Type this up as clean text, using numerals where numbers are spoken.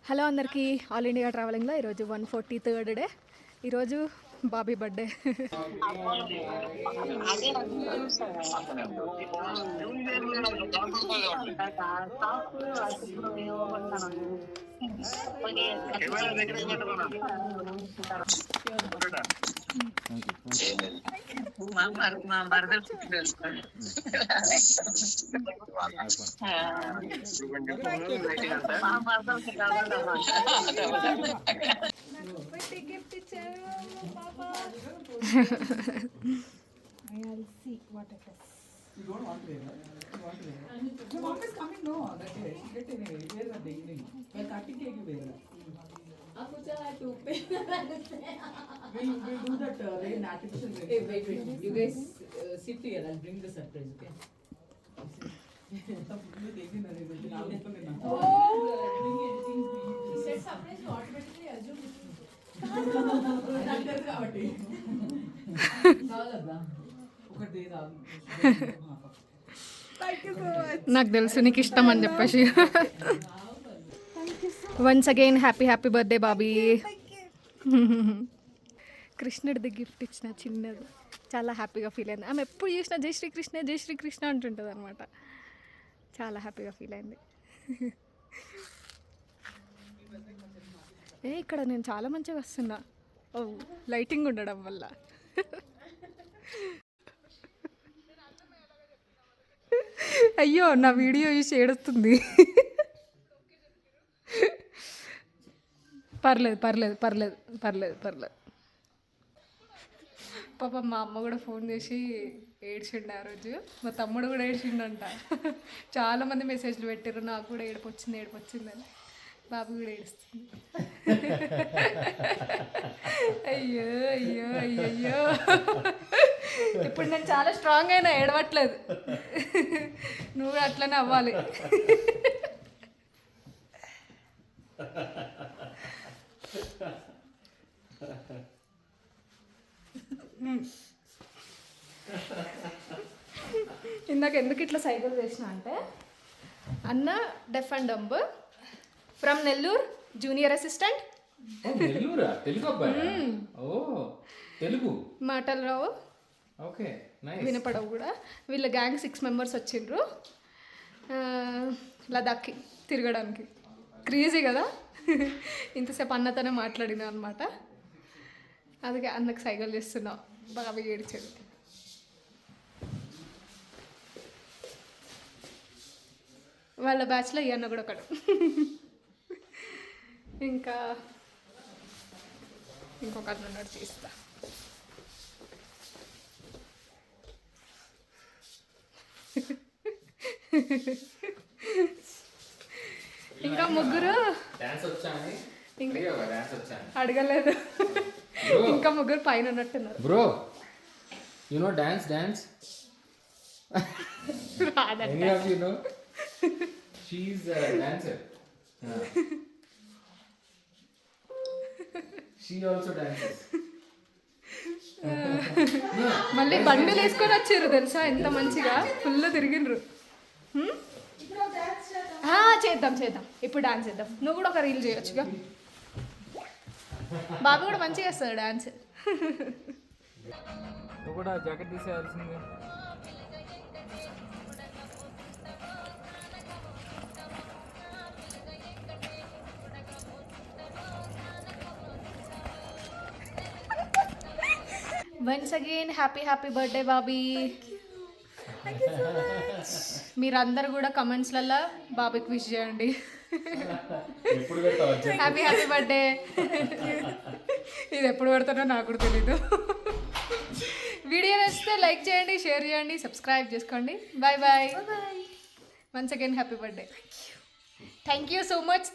Hello అందరికీ, all India ట్రావెలింగ్లో ఈరోజు 143rd day. ఈరోజు బాబీ బర్త్డే. గిఫ్ట్ ఇచ్చారు పాపా. I'll see what it is. You don't want to wear that? You want to wear that? Your mom is coming, no? That day. She get anyway. Wear that day evening. When cutting cake, you wear that. We'll do that rain, artificial rain. Hey, wait. You guys sit here. I'll bring the surprise, okay? He said surprise, you automatically assume it. నాకు తెలుసు నీకు ఇష్టం అని చెప్పేసి. Once again happy birthday Bobby. కృష్ణుడిది gift ఇచ్చిన చిన్నది, చాలా హ్యాపీగా ఫీల్ అయింది. ఆమె ఎప్పుడు చూసినా జై శ్రీకృష్ణ అంటుంటుంది అనమాట. చాలా హ్యాపీగా ఫీల్ అయింది. ఇక్కడ నేను చాలా మంచిగా వస్తున్నా, ఓ లైటింగ్ ఉండడం వల్ల. అయ్యో, నా వీడియో చూసి ఏడుస్తుంది. పర్లేదు. పాప మా అమ్మ కూడా ఫోన్ చేసి ఏడ్చిండు ఆ రోజు. మా తమ్ముడు కూడా ఏడ్చిండంట. చాలామంది మెసేజ్లు పెట్టారు, నాకు కూడా ఏడుపు వచ్చిందని. బాబు కూడా ఏడుస్తుంది. అయ్యో. ఇప్పుడు నేను చాలా స్ట్రాంగ్ అయినా, ఏడవట్లేదు. నువ్వు అట్లనే అవ్వాలి. ఇందాక ఎందుకు ఇట్లా సైకిల్ చేసిన అంటే, అన్న deaf and dumb from Nellore, junior assistant. Telugu మాటలు రావు, ఓకే, వినపడవు కూడా. వీళ్ళ గ్యాంగ్ 6 members వచ్చిండ్రు లదాఖ్కి తిరగడానికి. క్రేజీ కదా. ఇంతసేపు అన్నతోనే మాట్లాడినా అనమాట. అందుకే అన్నకు సైకిల్ చేస్తున్నావు. బాగా ఏడ్చాడు. వాళ్ళ బ్యాచ్లో ఈ అన్న కూడా ఒకడు. ఇంకొక అన్న ఉన్నాడు, చేస్తా. ఇంకా ముగ్గురు అడగలేదు. ఇంకా ముగ్గురు పైన ఉన్నట్టున్నారు. Bro, you know dance any of you know? She is dancer. She also dances. మళ్ళీ బండిలు వేసుకొని వచ్చారు తెలుసా, ఎంత మంచిగా ఫుల్ తిరిగిండ్రు. చేద్దాం, ఇప్పుడు డాన్స్ చేద్దాం. నువ్వు కూడా ఒక రీల్ చేయొచ్చుగా. బాబు కూడా మంచిగా వేస్తాడు డాన్స్. నువ్వు కూడా జాకెట్ తీసేయాల్సింది. Once again happy birthday Bobby. మీరందరూ కూడా కమెంట్స్లలో బాబీకి విష్ చేయండి. Happy birthday. ఇది ఎప్పుడు పెడతానో నాకు కూడా తెలీదు. వీడియో నచ్చితే లైక్ చేయండి, షేర్ చేయండి, సబ్స్క్రైబ్ చేసుకోండి. Bye. Once again happy birthday. Thank you so much.